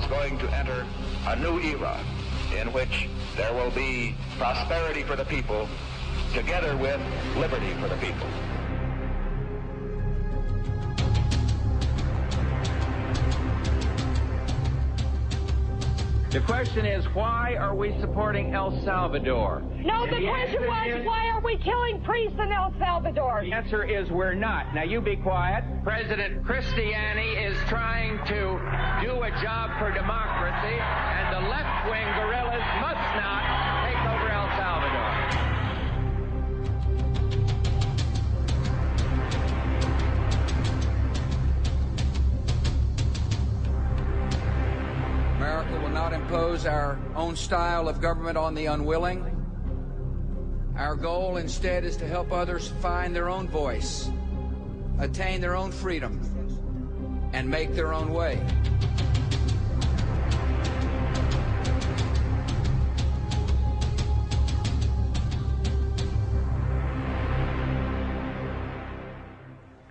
is going to enter a new era in which there will be prosperity for the people together with liberty for the people. The question is, why are we supporting El Salvador? No, the question was, why are we killing priests in El Salvador? The answer is we're not. Now, you be quiet. President Cristiani is trying to do a job for democracy, and the left-wing guerrillas must not take over El Salvador. America will not impose our own style of government on the unwilling. Our goal instead is to help others find their own voice, attain their own freedom, and make their own way.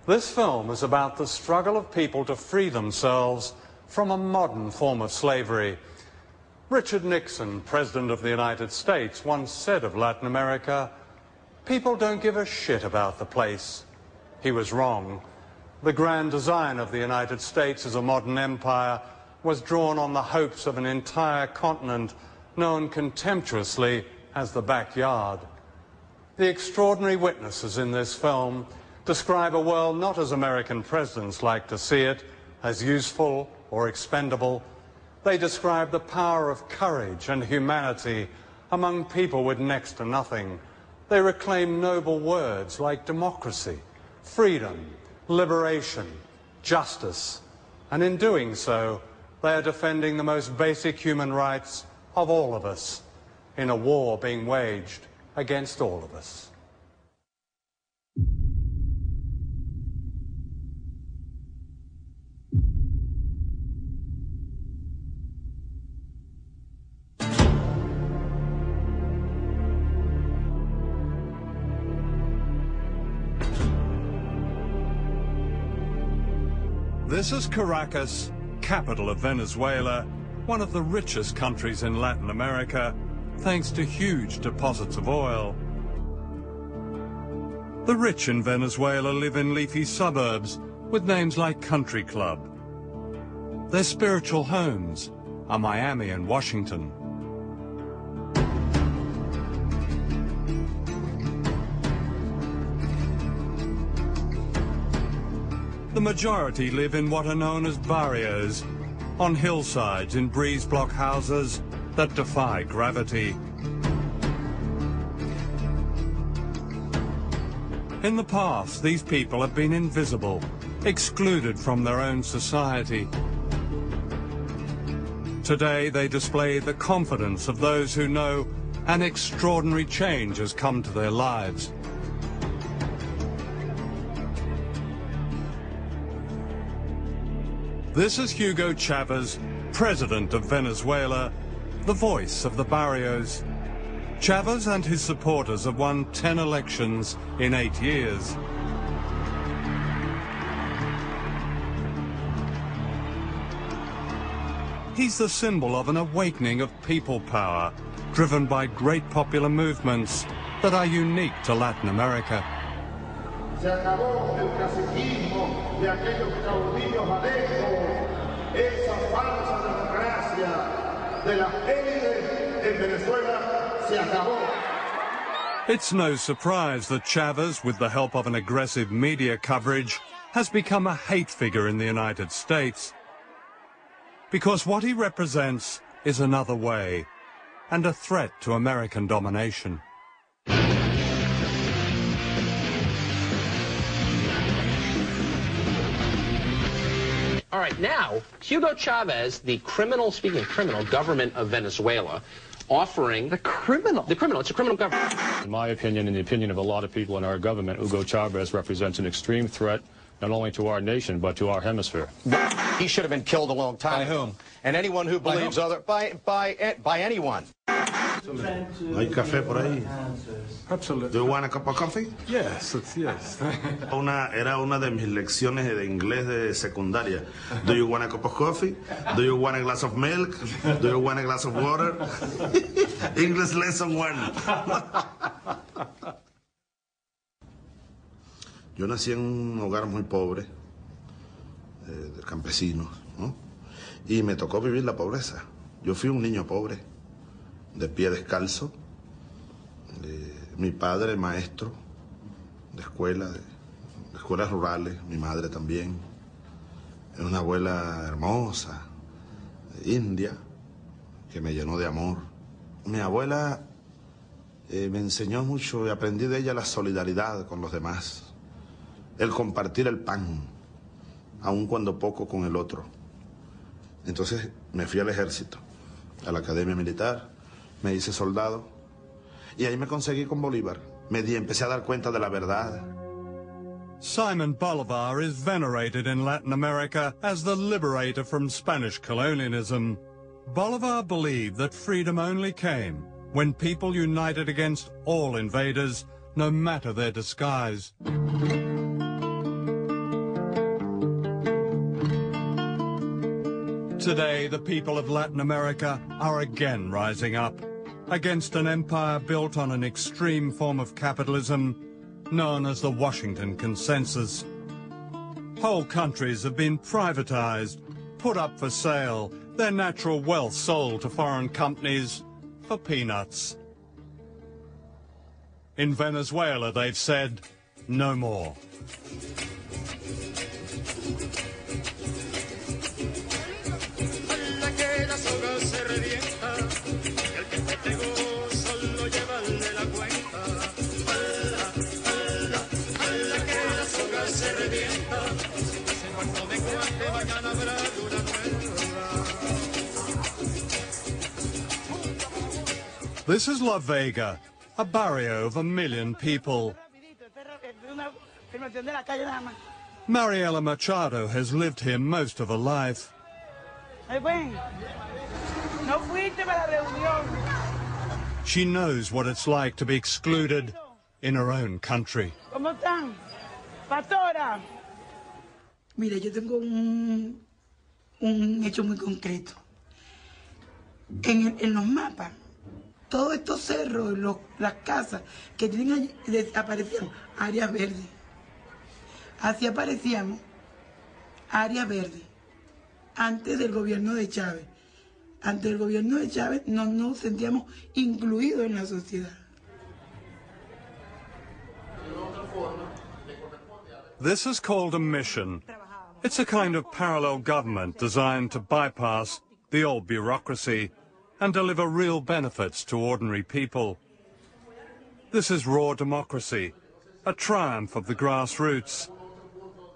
This film is about the struggle of people to free themselves from a modern form of slavery. Richard Nixon, President of the United States, once said of Latin America, "People don't give a shit about the place." He was wrong. The grand design of the United States as a modern empire was drawn on the hopes of an entire continent known contemptuously as the backyard. The extraordinary witnesses in this film describe a world not as American presidents like to see it, as useful or expendable. They describe the power of courage and humanity among people with next to nothing. They reclaim noble words like democracy, freedom, liberation, justice, and in doing so, they are defending the most basic human rights of all of us in a war being waged against all of us. This is Caracas, capital of Venezuela, one of the richest countries in Latin America, thanks to huge deposits of oil. The rich in Venezuela live in leafy suburbs with names like Country Club. Their spiritual homes are Miami and Washington. The majority live in what are known as barrios, on hillsides in breeze block houses that defy gravity. In the past, these people have been invisible, excluded from their own society. Today, they display the confidence of those who know an extraordinary change has come to their lives. This is Hugo Chavez, President of Venezuela, the voice of the barrios. Chavez and his supporters have won 10 elections in 8 years. He's the symbol of an awakening of people power, driven by great popular movements that are unique to Latin America. Se acabó el caciquismo de aquellos caudillos adeptos, esa falsa democracia de las élites en Venezuela se acabó. It's no surprise that Chavez, with the help of an aggressive media coverage, has become a hate figure in the United States. Because what he represents is another way, and a threat to American domination. All right, now, Hugo Chavez, the criminal, speaking of criminal, government of Venezuela, offering... The criminal? The criminal. It's a criminal government. In my opinion, and the opinion of a lot of people in our government, Hugo Chavez represents an extreme threat not only to our nation, but to our hemisphere. He should have been killed a long time ago. By whom? And anyone who believes other... By anyone. ¿Hay café por ahí? Absolutely. Do you want a cup of coffee? Yes, yes. Era una de mis lecciones de inglés de secundaria. Do you want a cup of coffee? Do you want a glass of milk? Do you want a glass of water? English lesson 1. Yo nací en un hogar muy pobre, de campesinos, ¿no? Y me tocó vivir la pobreza. Yo fui un niño pobre, de pie descalzo. Mi padre maestro de escuelas rurales, mi madre también. Una abuela hermosa, india, que me llenó de amor. Mi abuela me enseñó mucho y aprendí de ella la solidaridad con los demás, el compartir el pan, aun cuando poco con el otro. Entonces me fui al ejército, a la academia militar, me hice soldado y ahí me conseguí con Bolívar. Empecé a dar cuenta de la verdad. Simon Bolivar is venerated in Latin America as the liberator from Spanish colonialism. Bolivar believed that freedom only came when people united against all invaders, no matter their disguise. Today, the people of Latin America are again rising up against an empire built on an extreme form of capitalism known as the Washington Consensus. Whole countries have been privatized, put up for sale, their natural wealth sold to foreign companies for peanuts. In Venezuela, they've said, no more. This is La Vega, a barrio of 1 million people. Mariela Machado has lived here most of her life. She knows what it's like to be excluded in her own country. Mire, yo tengo un hecho muy concreto. En los mapas, todos estos cerros, las casas que tienen allí, desaparecieron áreas verdes. Así aparecíamos, áreas verdes, antes del gobierno de Chávez. Antes del gobierno de Chávez no nos sentíamos incluidos en la sociedad. This is called a mission. It's a kind of parallel government designed to bypass the old bureaucracy and deliver real benefits to ordinary people. This is raw democracy, a triumph of the grassroots.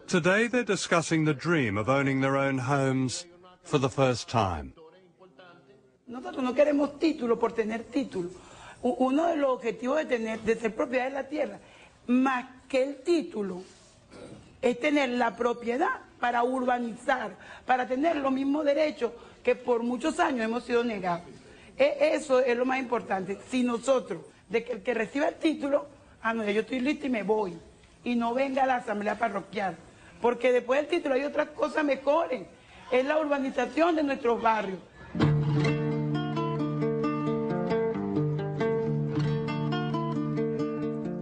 Today they're discussing the dream of owning their own homes for the first time. Nosotros no queremos título por tener título. Uno de los objetivos de ser propiedad de la tierra, más que el título, es tener la propiedad para urbanizar, para tener los mismos derechos que por muchos años hemos sido negados. Eso es lo más importante. Si nosotros, de que el que reciba el título, no, yo estoy lista y me voy, y no venga a la asamblea parroquial, porque después del título hay otras cosas mejores, es la urbanización de nuestros barrios.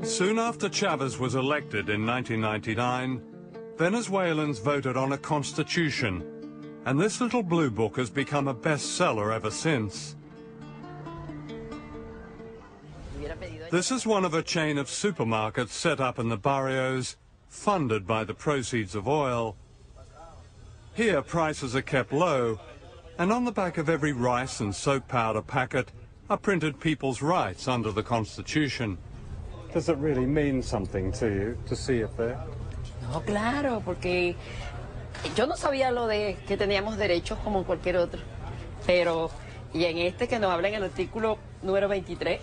Soon after Chavez was elected in 1999, Venezuelans voted on a constitution, and this little blue book has become a bestseller ever since. This is one of a chain of supermarkets set up in the barrios, funded by the proceeds of oil. Here prices are kept low, and on the back of every rice and soap powder packet are printed people's rights under the Constitution. Does it really mean something to you to see it there? No, claro, porque yo no sabía lo de que teníamos derechos como cualquier otro, pero y en este que nos habla en el artículo número 23,